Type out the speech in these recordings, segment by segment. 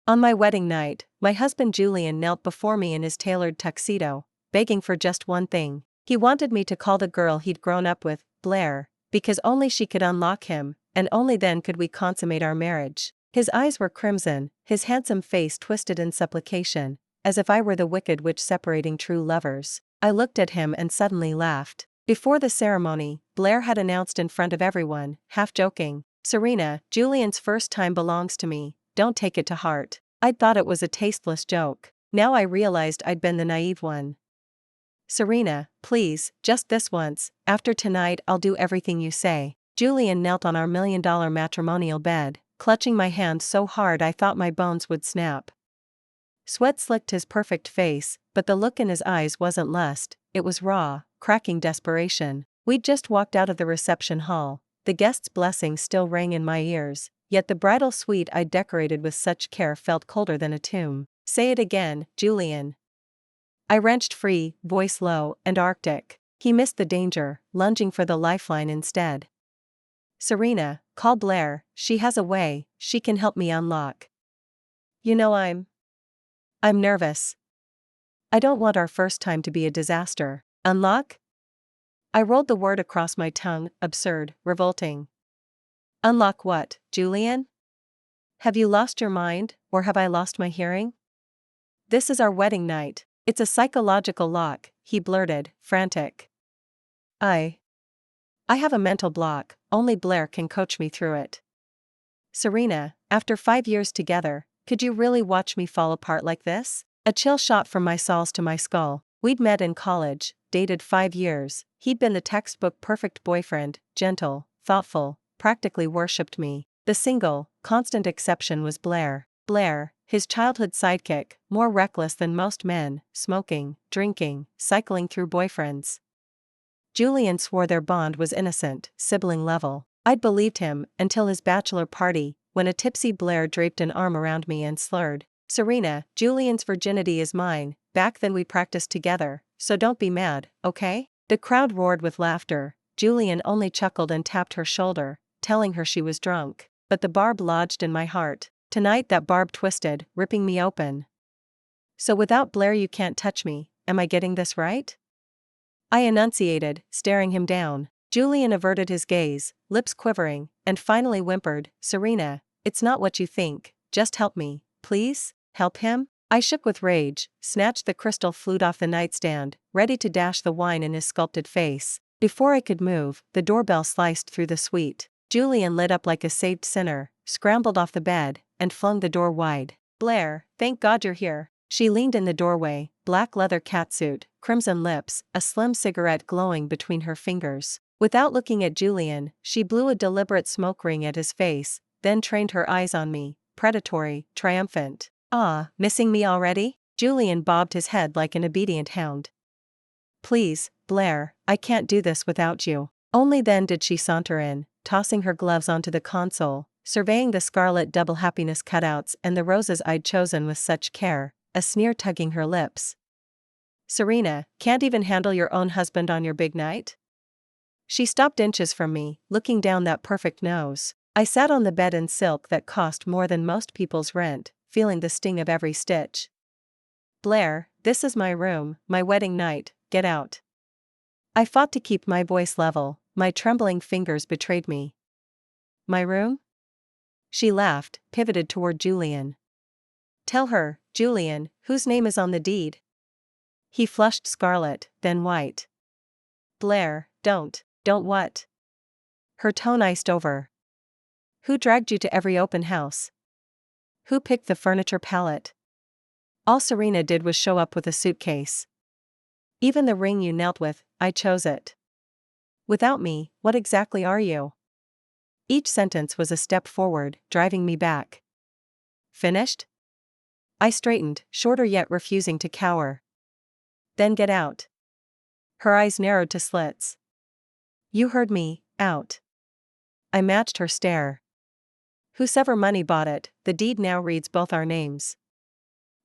On my wedding night, my husband Julian knelt before me in his tailored tuxedo, begging for just one thing. He wanted me to call the girl he'd grown up with, Blair, because only she could unlock him, and only then could we consummate our marriage. His eyes were crimson, his handsome face twisted in supplication, as if I were the wicked witch separating true lovers. I looked at him and suddenly laughed. Before the ceremony, Blair had announced in front of everyone, half joking, "Serena, Julian's first time belongs to me, don't take it to heart." I'd thought it was a tasteless joke. Now I realized I'd been the naive one. "Serena, please, just this once, after tonight I'll do everything you say." Julian knelt on our $1 million matrimonial bed, clutching my hand so hard I thought my bones would snap. Sweat slicked his perfect face, but the look in his eyes wasn't lust, it was raw, cracking desperation. We'd just walked out of the reception hall, the guest's blessing still rang in my ears, yet the bridal suite I'd decorated with such care felt colder than a tomb. "Say it again, Julian." I wrenched free, voice low and arctic. He missed the danger, lunging for the lifeline instead. "Serena, call Blair, she has a way, she can help me unlock." "You know I'm nervous. I don't want our first time to be a disaster." "Unlock?" I rolled the word across my tongue, absurd, revolting. "Unlock what, Julian? Have you lost your mind, or have I lost my hearing? This is our wedding night. It's a psychological lock," he blurted, frantic. I have a mental block, only Blair can coach me through it." "Serena, after 5 years together, could you really watch me fall apart like this?" A chill shot from my soles to my skull. We'd met in college, dated 5 years, he'd been the textbook perfect boyfriend, gentle, thoughtful, practically worshipped me. The single, constant exception was Blair. Blair, his childhood sidekick, more reckless than most men, smoking, drinking, cycling through boyfriends. Julian swore their bond was innocent, sibling level. I'd believed him, until his bachelor party, when a tipsy Blair draped an arm around me and slurred, "Serena, Julian's virginity is mine, back then we practiced together, so don't be mad, okay?" The crowd roared with laughter. Julian only chuckled and tapped her shoulder, telling her she was drunk. But the barb lodged in my heart. Tonight that barb twisted, ripping me open. "So without Blair you can't touch me, am I getting this right?" I enunciated, staring him down. Julian averted his gaze, lips quivering, and finally whimpered, "Serena, it's not what you think, just help me, please." "Help him?" I shook with rage, snatched the crystal flute off the nightstand, ready to dash the wine in his sculpted face. Before I could move, the doorbell sliced through the suite. Julian lit up like a saved sinner, scrambled off the bed, and flung the door wide. "Blair, thank God you're here." She leaned in the doorway, black leather catsuit, crimson lips, a slim cigarette glowing between her fingers. Without looking at Julian, she blew a deliberate smoke ring at his face, then trained her eyes on me, predatory, triumphant. "Ah, missing me already?" Julian bobbed his head like an obedient hound. "Please, Blair, I can't do this without you." Only then did she saunter in, tossing her gloves onto the console, surveying the scarlet double happiness cutouts and the roses I'd chosen with such care, a sneer tugging her lips. "Serena, can't even handle your own husband on your big night?" She stopped inches from me, looking down that perfect nose. I sat on the bed in silk that cost more than most people's rent, feeling the sting of every stitch. "Blair, this is my room, my wedding night, get out." I fought to keep my voice level, my trembling fingers betrayed me. "My room?" She laughed, pivoted toward Julian. "Tell her, Julian, whose name is on the deed?" He flushed scarlet, then white. "Blair, don't what?" Her tone iced over. "Who dragged you to every open house? Who picked the furniture palette? All Serena did was show up with a suitcase. Even the ring you knelt with, I chose it. Without me, what exactly are you?" Each sentence was a step forward, driving me back. "Finished?" I straightened, shorter yet refusing to cower. "Then get out." Her eyes narrowed to slits. "You heard me, out." I matched her stare. "Whosever money bought it, the deed now reads both our names.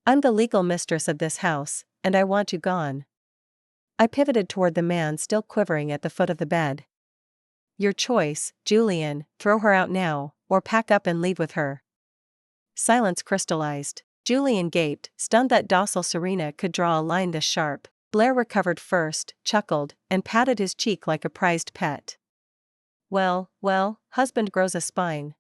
I'm the legal mistress of this house, and I want you gone." I pivoted toward the man still quivering at the foot of the bed. "Your choice, Julian, throw her out now, or pack up and leave with her." Silence crystallized. Julian gaped, stunned that docile Serena could draw a line this sharp. Blair recovered first, chuckled, and patted his cheek like a prized pet. Well, husband grows a spine.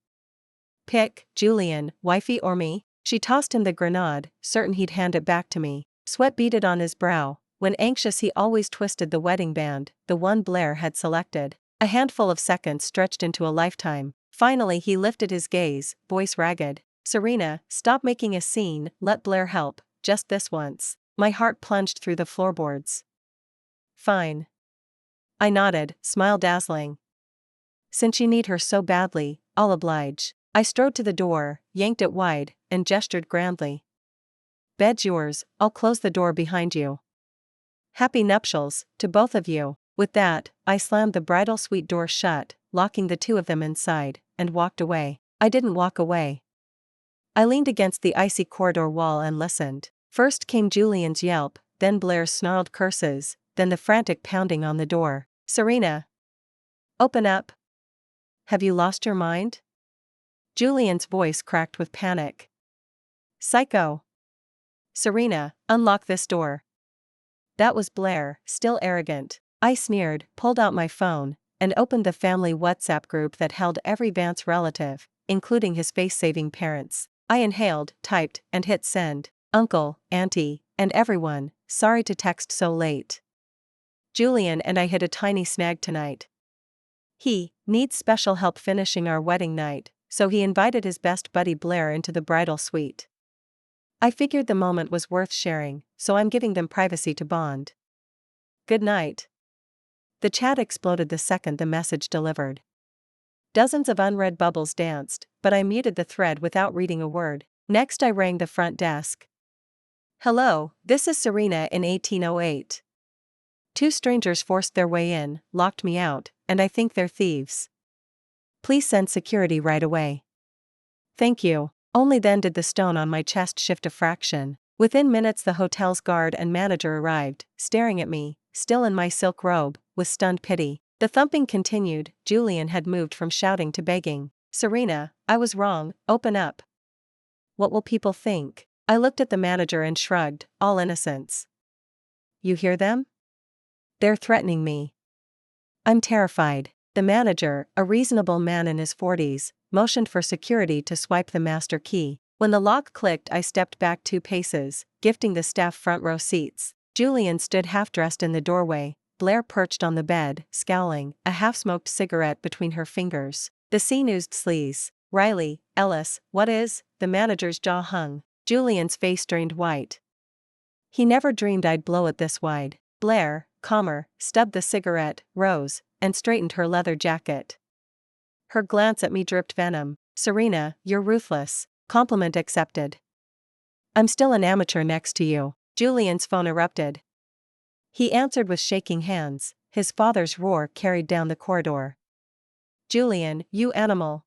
Pick, Julian, wifey or me? She tossed him the grenade, certain he'd hand it back to me. Sweat beaded on his brow. When anxious he always twisted the wedding band, the one Blair had selected. A handful of seconds stretched into a lifetime. Finally he lifted his gaze, voice ragged. Serena, stop making a scene, let Blair help, just this once. My heart plunged through the floorboards. Fine. I nodded, smile dazzling. Since you need her so badly, I'll oblige. I strode to the door, yanked it wide, and gestured grandly. Bed's yours, I'll close the door behind you. Happy nuptials, to both of you. With that, I slammed the bridal suite door shut, locking the two of them inside, and walked away. I didn't walk away. I leaned against the icy corridor wall and listened. First came Julian's yelp, then Blair's snarled curses, then the frantic pounding on the door. Serena! Open up! Have you lost your mind? Julian's voice cracked with panic. Psycho! Serena, unlock this door. That was Blair, still arrogant. I sneered, pulled out my phone, and opened the family WhatsApp group that held every Vance relative, including his face-saving parents. I inhaled, typed, and hit send. Uncle, auntie, and everyone, sorry to text so late. Julian and I hit a tiny snag tonight. He needs special help finishing our wedding night, so he invited his best buddy Blair into the bridal suite. I figured the moment was worth sharing, so I'm giving them privacy to bond. Good night. The chat exploded the second the message delivered. Dozens of unread bubbles danced, but I muted the thread without reading a word. Next I rang the front desk. Hello, this is Serena in 1808. Two strangers forced their way in, locked me out, and I think they're thieves. Please send security right away. Thank you. Only then did the stone on my chest shift a fraction. Within minutes the hotel's guard and manager arrived, staring at me, still in my silk robe, with stunned pity. The thumping continued. Julian had moved from shouting to begging. Serena, I was wrong, open up. What will people think? I looked at the manager and shrugged, all innocence. You hear them? They're threatening me. I'm terrified. The manager, a reasonable man in his 40s, motioned for security to swipe the master key. When the lock clicked I stepped back 2 paces, gifting the staff front row seats. Julian stood half-dressed in the doorway, Blair perched on the bed, scowling, a half-smoked cigarette between her fingers. The scene oozed sleaze. Riley, Ellis, what is? The manager's jaw hung. Julian's face drained white. He never dreamed I'd blow it this wide. Blair, calmer, stubbed the cigarette, rose, and straightened her leather jacket. Her glance at me dripped venom. Serena, you're ruthless. Compliment accepted. I'm still an amateur next to you. Julian's phone erupted. He answered with shaking hands, his father's roar carried down the corridor. Julian, you animal.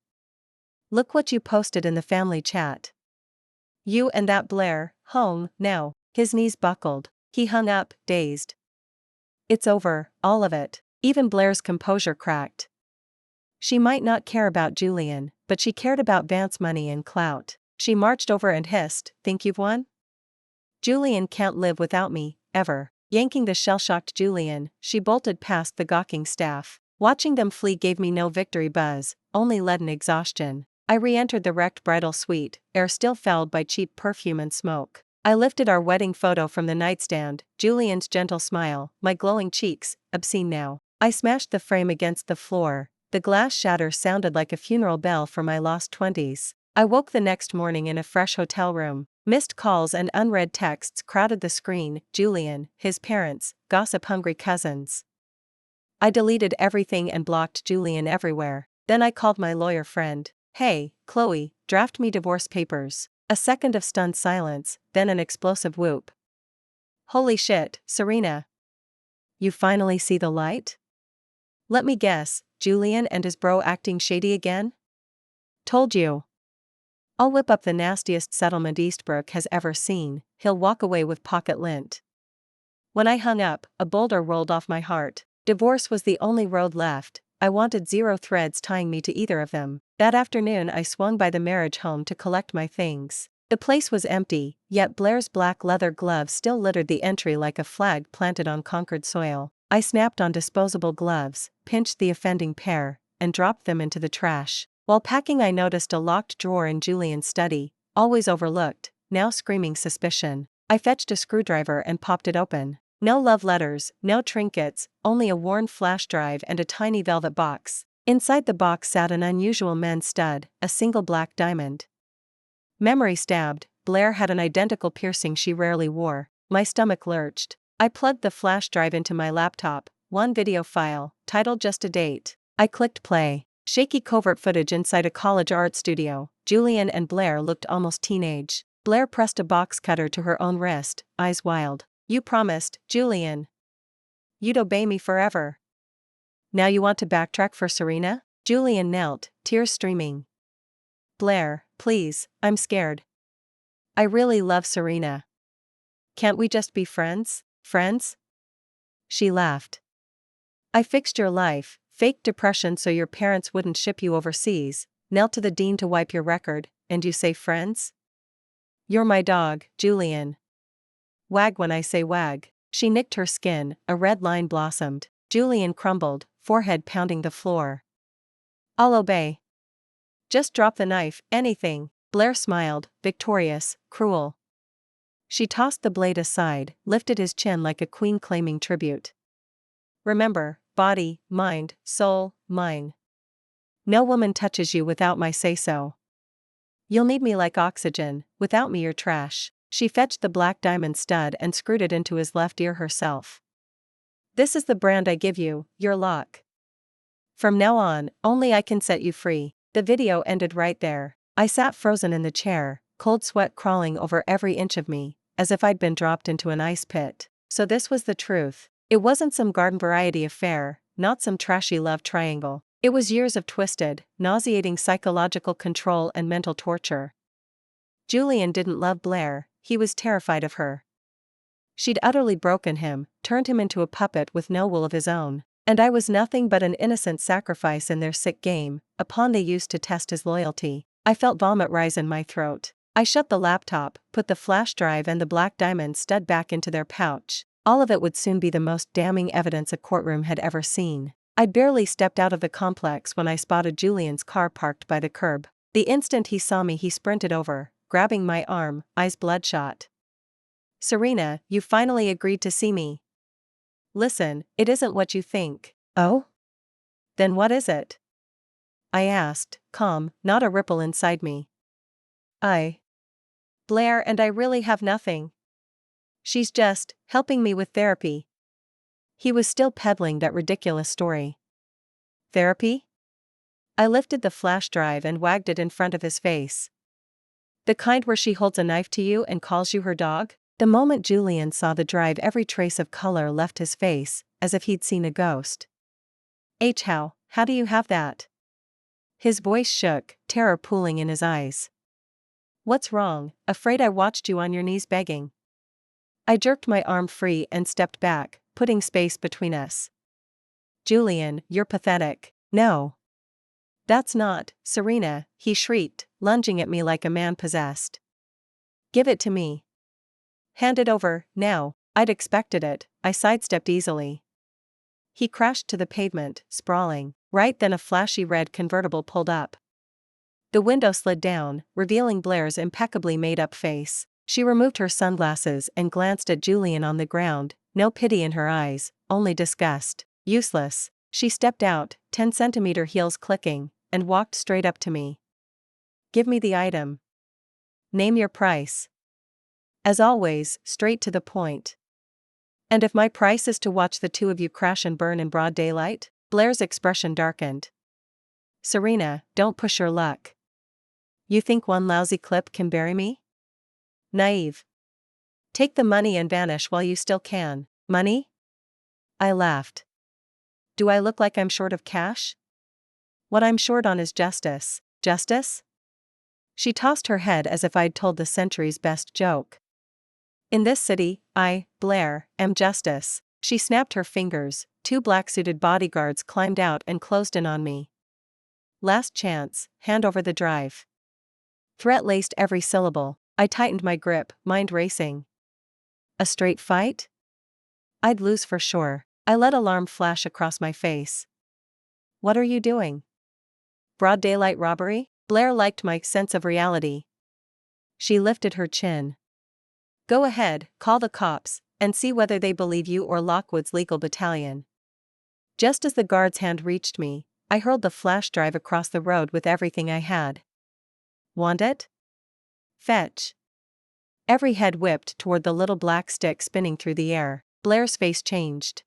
Look what you posted in the family chat. You and that Blair, home, now. His knees buckled. He hung up, dazed. It's over, all of it. Even Blair's composure cracked. She might not care about Julian, but she cared about Vance money and clout. She marched over and hissed, think you've won? Julian can't live without me, ever. Yanking the shell-shocked Julian, she bolted past the gawking staff. Watching them flee gave me no victory buzz, only leaden exhaustion. I re-entered the wrecked bridal suite, air still fouled by cheap perfume and smoke. I lifted our wedding photo from the nightstand, Julian's gentle smile, my glowing cheeks, obscene now. I smashed the frame against the floor. The glass shatter sounded like a funeral bell for my lost 20s. I woke the next morning in a fresh hotel room. Missed calls and unread texts crowded the screen. Julian, his parents, gossip-hungry cousins. I deleted everything and blocked Julian everywhere. Then I called my lawyer friend. Hey, Chloe, draft me divorce papers. A second of stunned silence, then an explosive whoop. Holy shit, Serena. You finally see the light? Let me guess, Julian and his bro acting shady again? Told you. I'll whip up the nastiest settlement Eastbrook has ever seen, he'll walk away with pocket lint. When I hung up, a boulder rolled off my heart. Divorce was the only road left. I wanted 0 threads tying me to either of them. That afternoon I swung by the marriage home to collect my things. The place was empty, yet Blair's black leather gloves still littered the entry like a flag planted on conquered soil. I snapped on disposable gloves, pinched the offending pair, and dropped them into the trash. While packing I noticed a locked drawer in Julian's study, always overlooked, now screaming suspicion. I fetched a screwdriver and popped it open. No love letters, no trinkets, only a worn flash drive and a tiny velvet box. Inside the box sat an unusual men's stud, a single black diamond. Memory stabbed, Blair had an identical piercing she rarely wore. My stomach lurched. I plugged the flash drive into my laptop, one video file, titled Just a Date. I clicked play. Shaky covert footage inside a college art studio. Julian and Blair looked almost teenage. Blair pressed a box cutter to her own wrist, eyes wild. You promised, Julian. You'd obey me forever. Now you want to backtrack for Serena? Julian knelt, tears streaming. Blair, please, I'm scared. I really love Serena. Can't we just be friends? Friends? She laughed. I fixed your life, faked depression so your parents wouldn't ship you overseas, knelt to the dean to wipe your record, and you say friends? You're my dog, Julian. Wag when I say wag. She nicked her skin, a red line blossomed. Julian crumbled, forehead pounding the floor. I'll obey. Just drop the knife, anything. Blair smiled, victorious, cruel. She tossed the blade aside, lifted his chin like a queen claiming tribute. Remember, body, mind, soul, mine. No woman touches you without my say-so. You'll need me like oxygen, without me you're trash. She fetched the black diamond stud and screwed it into his left ear herself. This is the brand I give you, your lock. From now on, only I can set you free. The video ended right there. I sat frozen in the chair, cold sweat crawling over every inch of me, as if I'd been dropped into an ice pit. So this was the truth. It wasn't some garden variety affair, not some trashy love triangle. It was years of twisted, nauseating psychological control and mental torture. Julian didn't love Blair, he was terrified of her. She'd utterly broken him, turned him into a puppet with no will of his own. And I was nothing but an innocent sacrifice in their sick game, a pawn they used to test his loyalty. I felt vomit rise in my throat. I shut the laptop, put the flash drive and the black diamond stud back into their pouch. All of it would soon be the most damning evidence a courtroom had ever seen. I'd barely stepped out of the complex when I spotted Julian's car parked by the curb. The instant he saw me he sprinted over, grabbing my arm, eyes bloodshot. Serena, you finally agreed to see me. Listen, it isn't what you think. Oh? Then what is it? I asked, calm, not a ripple inside me. Blair and I really have nothing. She's just helping me with therapy. He was still peddling that ridiculous story. Therapy? I lifted the flash drive and wagged it in front of his face. The kind where she holds a knife to you and calls you her dog? The moment Julian saw the drive, every trace of color left his face, as if he'd seen a ghost. How do you have that? His voice shook, terror pooling in his eyes. What's wrong? Afraid I watched you on your knees begging. I jerked my arm free and stepped back, putting space between us. Julian, you're pathetic. No. That's not, Serena, he shrieked, lunging at me like a man possessed. Give it to me. Hand it over, now. I'd expected it. I sidestepped easily. He crashed to the pavement, sprawling. Right then a flashy red convertible pulled up. The window slid down, revealing Blair's impeccably made-up face. She removed her sunglasses and glanced at Julian on the ground, no pity in her eyes, only disgust. Useless. She stepped out, 10-centimeter heels clicking, and walked straight up to me. Give me the item. Name your price. As always, straight to the point. And if my price is to watch the two of you crash and burn in broad daylight? Blair's expression darkened. Serena, don't push your luck. You think one lousy clip can bury me? Naive. Take the money and vanish while you still can. Money? I laughed. Do I look like I'm short of cash? What I'm short on is justice. Justice? She tossed her head as if I'd told the century's best joke. In this city, I, Blair, am justice. She snapped her fingers, two black-suited bodyguards climbed out and closed in on me. last chance, hand over the drive. Threat laced every syllable. I tightened my grip, mind racing. A straight fight? I'd lose for sure. I let alarm flash across my face. What are you doing? Broad daylight robbery? Blair liked my sense of reality. She lifted her chin. Go ahead, call the cops, and see whether they believe you or Lockwood's legal battalion. Just as the guard's hand reached me, I hurled the flash drive across the road with everything I had. Want it? Fetch. Every head whipped toward the little black stick spinning through the air. Blair's face changed.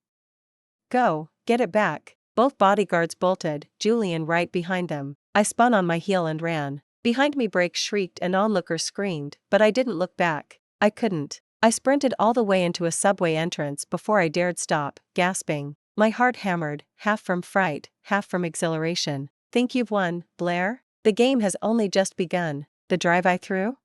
Go, get it back. Both bodyguards bolted, Julian right behind them. I spun on my heel and ran. Behind me brakes shrieked and onlookers screamed, but I didn't look back. I couldn't. I sprinted all the way into a subway entrance before I dared stop, gasping. My heart hammered, half from fright, half from exhilaration. Think you've won, Blair? The game has only just begun. The drive I threw?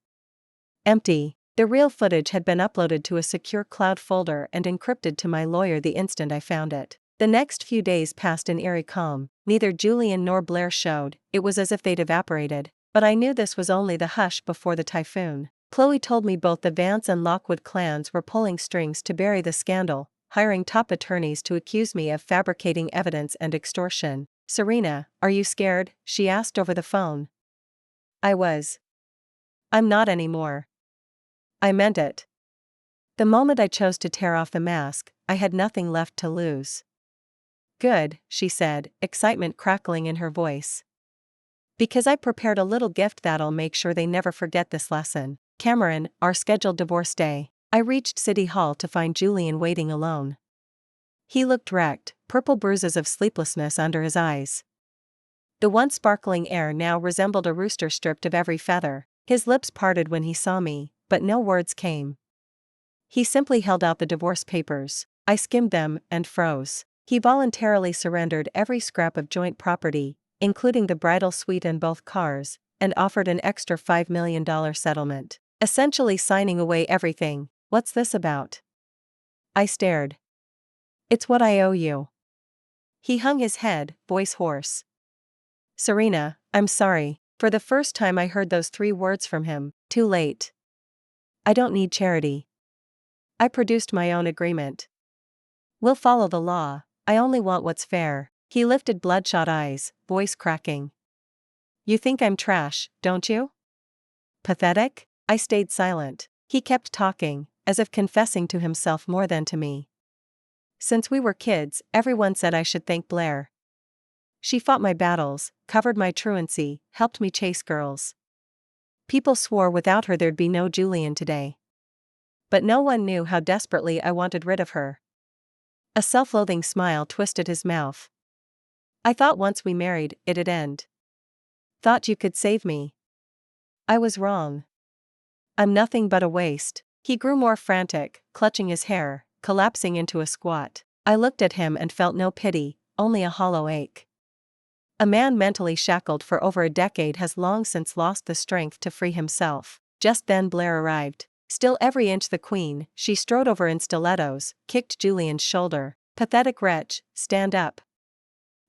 Empty. The real footage had been uploaded to a secure cloud folder and encrypted to my lawyer the instant I found it. The next few days passed in eerie calm. Neither Julian nor Blair showed. It was as if they'd evaporated. But I knew this was only the hush before the typhoon. Chloe told me both the Vance and Lockwood clans were pulling strings to bury the scandal, hiring top attorneys to accuse me of fabricating evidence and extortion. Serena, are you scared? She asked over the phone. I was. I'm not anymore. I meant it. The moment I chose to tear off the mask, I had nothing left to lose. Good, she said, excitement crackling in her voice. Because I prepared a little gift that'll make sure they never forget this lesson. Cameron, our scheduled divorce day. I reached City Hall to find Julian waiting alone. He looked wrecked, purple bruises of sleeplessness under his eyes. The once sparkling air now resembled a rooster stripped of every feather. His lips parted when he saw me, but no words came. He simply held out the divorce papers. I skimmed them and froze. He voluntarily surrendered every scrap of joint property, including the bridal suite and both cars, and offered an extra $5 million settlement, essentially signing away everything. What's this about? I stared. It's what I owe you. He hung his head, voice hoarse. Serena, I'm sorry. For the first time I heard those 3 words from him. Too late. I don't need charity. I produced my own agreement. We'll follow the law. I only want what's fair. He lifted bloodshot eyes, voice cracking. You think I'm trash, don't you? Pathetic? I stayed silent. He kept talking, as if confessing to himself more than to me. Since we were kids, everyone said I should thank Blair. She fought my battles, covered my truancy, helped me chase girls. People swore without her there'd be no Julian today. But no one knew how desperately I wanted rid of her. A self-loathing smile twisted his mouth. I thought once we married, it'd end. Thought you could save me. I was wrong. I'm nothing but a waste. He grew more frantic, clutching his hair, collapsing into a squat. I looked at him and felt no pity, only a hollow ache. A man mentally shackled for over a decade has long since lost the strength to free himself. Just then Blair arrived. Still every inch the queen, she strode over in stilettos, kicked Julian's shoulder. Pathetic wretch, stand up.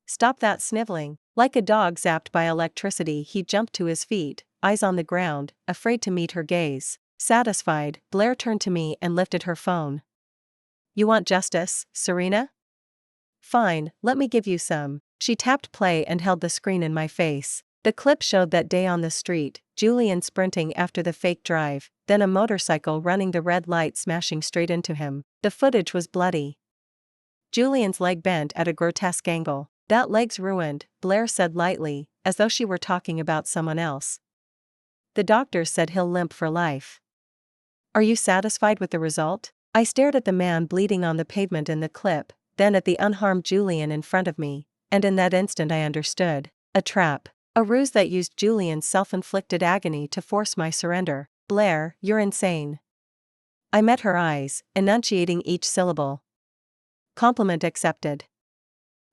Stop that sniveling. Like a dog zapped by electricity, he jumped to his feet, eyes on the ground, afraid to meet her gaze. Satisfied, Blair turned to me and lifted her phone. You want justice, Serena? Fine, let me give you some. She tapped play and held the screen in my face. The clip showed that day on the street, Julian sprinting after the fake drive, then a motorcycle running the red light smashing straight into him. The footage was bloody. Julian's leg bent at a grotesque angle. That leg's ruined, Blair said lightly, as though she were talking about someone else. The doctors said he'll limp for life. Are you satisfied with the result? I stared at the man bleeding on the pavement in the clip, then at the unharmed Julian in front of me, and in that instant I understood. A trap. A ruse that used Julian's self-inflicted agony to force my surrender. Blair, you're insane. I met her eyes, enunciating each syllable. Compliment accepted.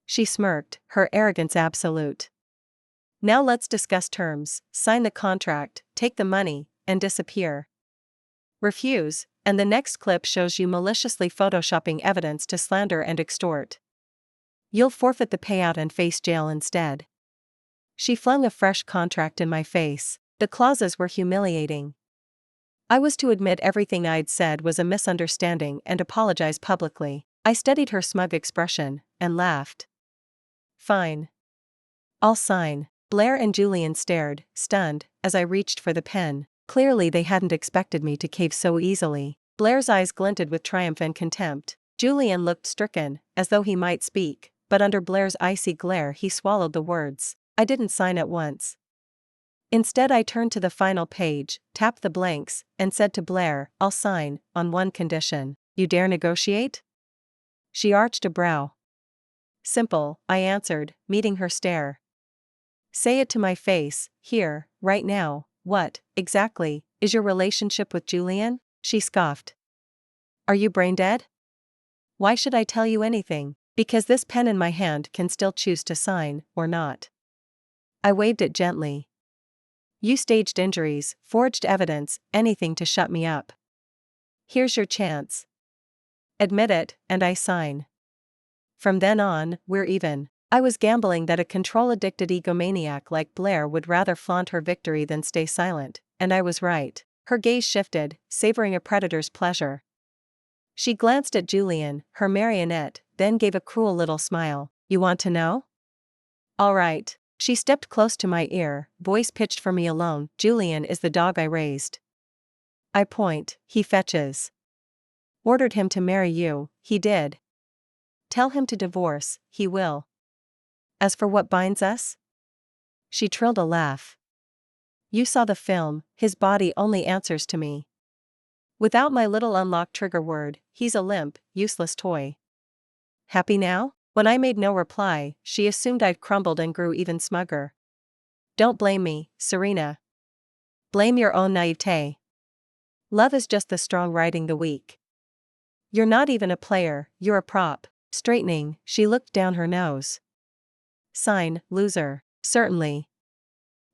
She smirked, her arrogance absolute. Now let's discuss terms. Sign the contract, take the money, and disappear. Refuse, and the next clip shows you maliciously photoshopping evidence to slander and extort. You'll forfeit the payout and face jail instead. She flung a fresh contract in my face. The clauses were humiliating. I was to admit everything I'd said was a misunderstanding and apologize publicly. I studied her smug expression, and laughed. Fine. I'll sign. Blair and Julian stared, stunned, as I reached for the pen. Clearly they hadn't expected me to cave so easily. Blair's eyes glinted with triumph and contempt. Julian looked stricken, as though he might speak, but under Blair's icy glare he swallowed the words. I didn't sign at once. Instead I turned to the final page, tapped the blanks, and said to Blair, I'll sign, on one condition. You dare negotiate? She arched a brow. Simple, I answered, meeting her stare. Say it to my face, here, right now. What, exactly, is your relationship with Julian? She scoffed. Are you brain dead? Why should I tell you anything? Because this pen in my hand can still choose to sign, or not. I waved it gently. You staged injuries, forged evidence, anything to shut me up. Here's your chance. Admit it, and I sign. From then on, we're even. I was gambling that a control-addicted egomaniac like Blair would rather flaunt her victory than stay silent, and I was right. Her gaze shifted, savoring a predator's pleasure. She glanced at Julian, her marionette, then gave a cruel little smile. You want to know? All right. She stepped close to my ear, voice pitched for me alone. Julian is the dog I raised. I point, he fetches. Ordered him to marry you, he did. Tell him to divorce, he will. As for what binds us? She trilled a laugh. You saw the film, his body only answers to me. Without my little unlocked trigger word, he's a limp, useless toy. Happy now? When I made no reply, she assumed I'd crumbled and grew even smugger. Don't blame me, Serena. Blame your own naivete. Love is just the strong riding the weak. You're not even a player, you're a prop. Straightening, she looked down her nose. Sign, loser. Certainly.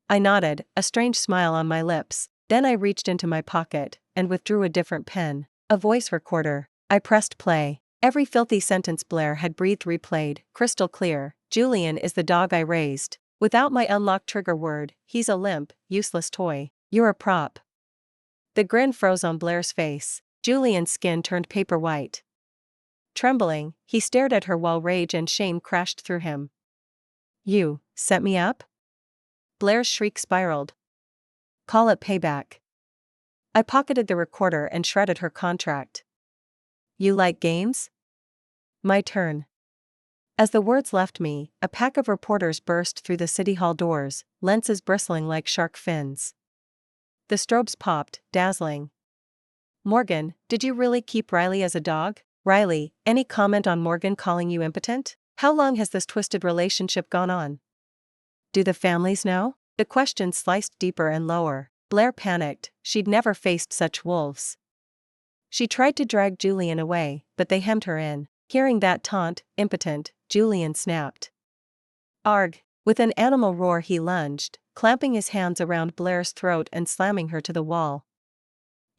I nodded, a strange smile on my lips. Then I reached into my pocket, and withdrew a different pen. A voice recorder. I pressed play. Every filthy sentence Blair had breathed replayed, crystal clear. Julian is the dog I raised. Without my unlocked trigger word, he's a limp, useless toy. You're a prop. The grin froze on Blair's face. Julian's skin turned paper white. Trembling, he stared at her while rage and shame crashed through him. You set me up? Blair's shriek spiraled. Call it payback. I pocketed the recorder and shredded her contract. You like games? My turn. As the words left me, a pack of reporters burst through the city hall doors, lenses bristling like shark fins. The strobes popped, dazzling. Morgan, did you really keep Riley as a dog? Riley, any comment on Morgan calling you impotent? How long has this twisted relationship gone on? Do the families know? The question sliced deeper and lower. Blair panicked, she'd never faced such wolves. She tried to drag Julian away, but they hemmed her in. Hearing that taunt, impotent, Julian snapped. Arg! With an animal roar he lunged, clamping his hands around Blair's throat and slamming her to the wall.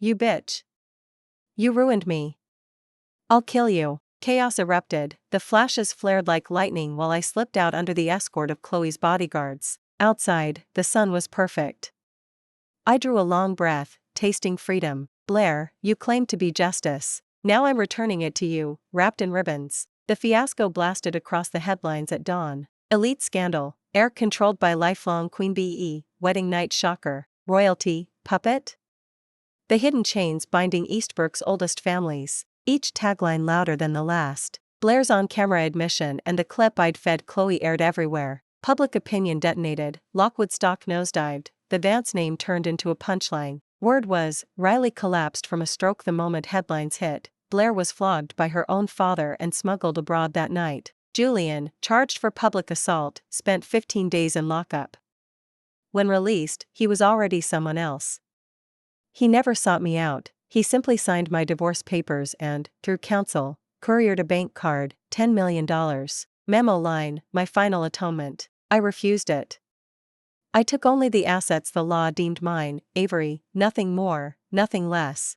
You bitch. You ruined me. I'll kill you. Chaos erupted, the flashes flared like lightning while I slipped out under the escort of Chloe's bodyguards. Outside, the sun was perfect. I drew a long breath, tasting freedom. Blair, you claimed to be justice. Now I'm returning it to you, wrapped in ribbons. The fiasco blasted across the headlines at dawn. Elite scandal, heir controlled by lifelong Queen Bee, wedding night shocker, royalty, puppet? The hidden chains binding Eastbrook's oldest families, each tagline louder than the last. Blair's on-camera admission and the clip I'd fed Chloe aired everywhere. Public opinion detonated, Lockwood stock nosedived, the Vance name turned into a punchline. Word was, Riley collapsed from a stroke the moment headlines hit. Blair was flogged by her own father and smuggled abroad that night. Julian, charged for public assault, spent 15 days in lockup. When released, he was already someone else. He never sought me out, he simply signed my divorce papers and, through counsel, couriered a bank card, $10 million. Memo line, my final atonement. I refused it. I took only the assets the law deemed mine, Avery, nothing more, nothing less.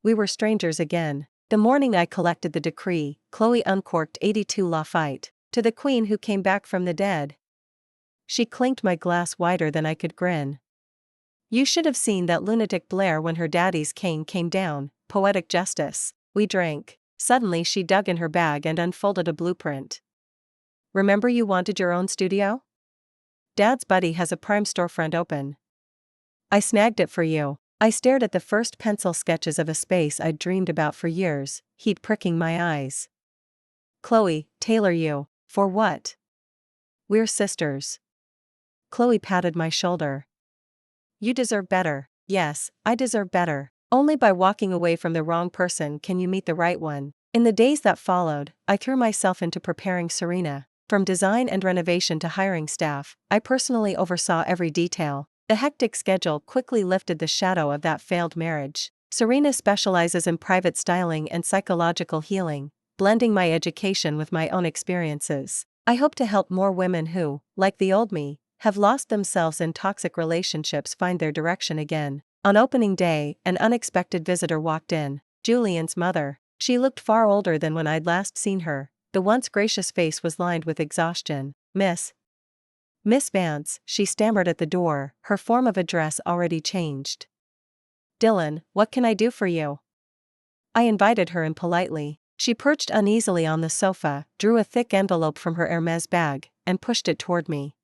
We were strangers again. The morning I collected the decree, Chloe uncorked 82 Lafite. To the queen who came back from the dead. She clinked my glass wider than I could grin. You should have seen that lunatic Blair when her daddy's cane came down, poetic justice. We drank. Suddenly she dug in her bag and unfolded a blueprint. Remember you wanted your own studio? Dad's buddy has a prime storefront open. I snagged it for you. I stared at the first pencil sketches of a space I'd dreamed about for years, heat pricking my eyes. Chloe, tailor you. For what? We're sisters. Chloe patted my shoulder. You deserve better. Yes, I deserve better. Only by walking away from the wrong person can you meet the right one. In the days that followed, I threw myself into preparing Serena. From design and renovation to hiring staff, I personally oversaw every detail. The hectic schedule quickly lifted the shadow of that failed marriage. Serena specializes in private styling and psychological healing, blending my education with my own experiences. I hope to help more women who, like the old me, have lost themselves in toxic relationships find their direction again. On opening day, an unexpected visitor walked in. Julian's mother. She looked far older than when I'd last seen her. The once gracious face was lined with exhaustion. Miss Vance, she stammered at the door, her form of address already changed. Dylan, what can I do for you? I invited her impolitely. She perched uneasily on the sofa, drew a thick envelope from her Hermes bag, and pushed it toward me.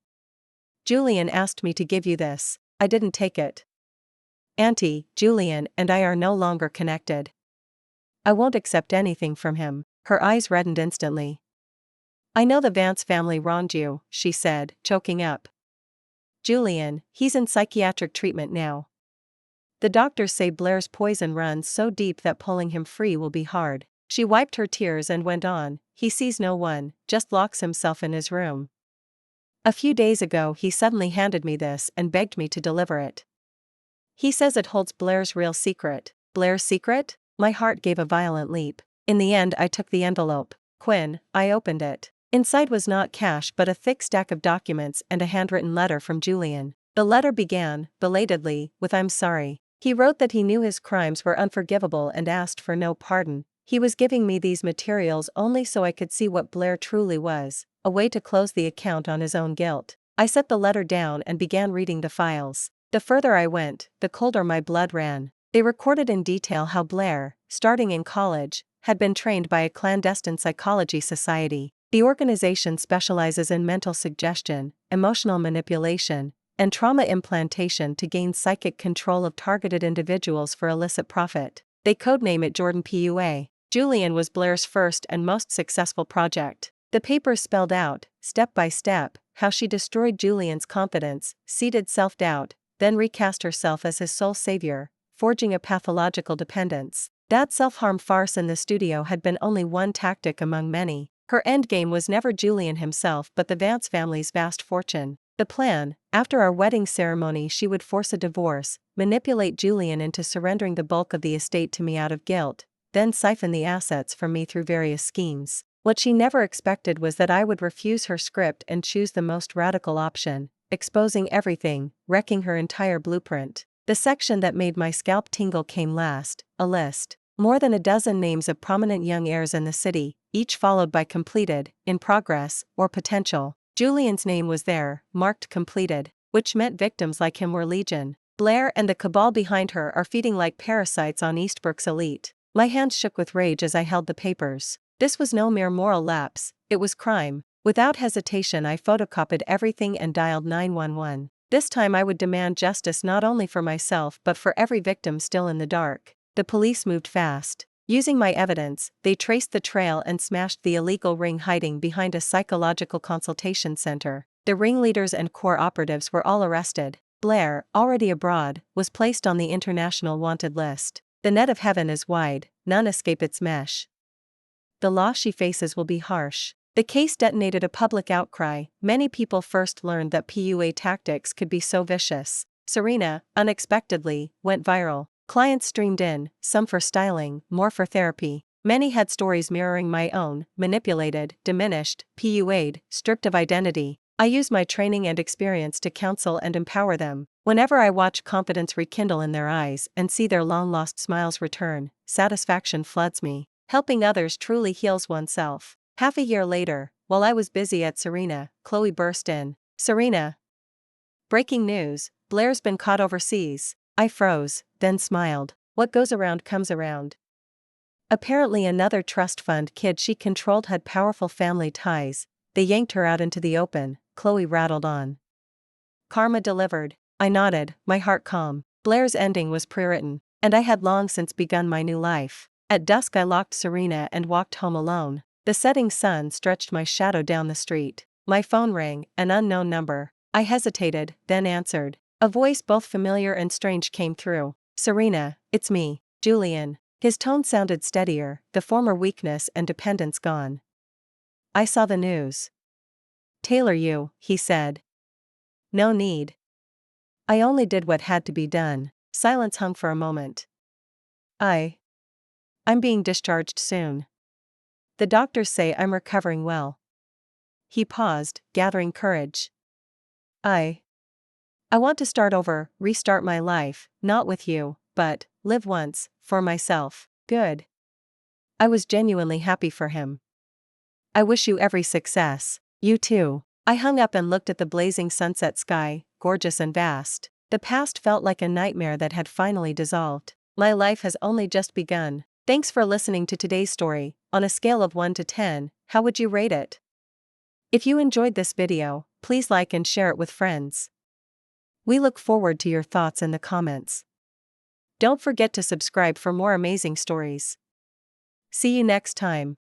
Julian asked me to give you this. I didn't take it. Auntie, Julian and I are no longer connected. I won't accept anything from him. Her eyes reddened instantly. I know the Vance family wronged you, she said, choking up. Julian, he's in psychiatric treatment now. The doctors say Blair's poison runs so deep that pulling him free will be hard. She wiped her tears and went on. He sees no one, just locks himself in his room. A few days ago he suddenly handed me this and begged me to deliver it. He says it holds Blair's real secret. Blair's secret? My heart gave a violent leap. In the end I took the envelope. Quinn, I opened it. Inside was not cash but a thick stack of documents and a handwritten letter from Julian. The letter began, belatedly, with I'm sorry. He wrote that he knew his crimes were unforgivable and asked for no pardon. He was giving me these materials only so I could see what Blair truly was, a way to close the account on his own guilt. I set the letter down and began reading the files. The further I went, the colder my blood ran. They recorded in detail how Blair, starting in college, had been trained by a clandestine psychology society. The organization specializes in mental suggestion, emotional manipulation, and trauma implantation to gain psychic control of targeted individuals for illicit profit. They codename it Jordan PUA. Julian was Blair's first and most successful project. The papers spelled out, step by step, how she destroyed Julian's confidence, seeded self-doubt, then recast herself as his sole savior, forging a pathological dependence. That self-harm farce in the studio had been only one tactic among many. Her endgame was never Julian himself but the Vance family's vast fortune. The plan, after our wedding ceremony she would force a divorce, manipulate Julian into surrendering the bulk of the estate to me out of guilt, then siphon the assets from me through various schemes. What she never expected was that I would refuse her script and choose the most radical option, exposing everything, wrecking her entire blueprint. The section that made my scalp tingle came last, a list. More than a dozen names of prominent young heirs in the city, each followed by completed, in progress, or potential. Julian's name was there, marked completed, which meant victims like him were legion. Blair and the cabal behind her are feeding like parasites on Eastbrook's elite. My hands shook with rage as I held the papers. This was no mere moral lapse, it was crime. Without hesitation I photocopied everything and dialed 911. This time I would demand justice not only for myself but for every victim still in the dark. The police moved fast. Using my evidence, they traced the trail and smashed the illegal ring hiding behind a psychological consultation center. The ringleaders and core operatives were all arrested. Blair, already abroad, was placed on the international wanted list. The net of heaven is wide, none escape its mesh. The law she faces will be harsh. The case detonated a public outcry. Many people first learned that PUA tactics could be so vicious. Serena, unexpectedly, went viral. Clients streamed in, some for styling, more for therapy. Many had stories mirroring my own, manipulated, diminished, PUA'd, stripped of identity. I use my training and experience to counsel and empower them. Whenever I watch confidence rekindle in their eyes and see their long-lost smiles return, satisfaction floods me. Helping others truly heals oneself. Half a year later, while I was busy at Serena, Chloe burst in. Serena. Breaking news, Blair's been caught overseas. I froze, then smiled. What goes around comes around. Apparently another trust fund kid she controlled had powerful family ties. They yanked her out into the open, Chloe rattled on. Karma delivered. I nodded, my heart calm. Blair's ending was pre-written, and I had long since begun my new life. At dusk I locked Serena and walked home alone. The setting sun stretched my shadow down the street. My phone rang, an unknown number. I hesitated, then answered. A voice both familiar and strange came through. Serena, it's me, Julian. His tone sounded steadier, the former weakness and dependence gone. I saw the news. Tailor you, he said. No need. I only did what had to be done. Silence hung for a moment. I'm being discharged soon. The doctors say I'm recovering well. He paused, gathering courage. I want to start over, restart my life, not with you, but live once, for myself. Good. I was genuinely happy for him. I wish you every success. You too. I hung up and looked at the blazing sunset sky, gorgeous and vast. The past felt like a nightmare that had finally dissolved. My life has only just begun. Thanks for listening to today's story. On a scale of 1 to 10, how would you rate it? If you enjoyed this video, please like and share it with friends. We look forward to your thoughts in the comments. Don't forget to subscribe for more amazing stories. See you next time.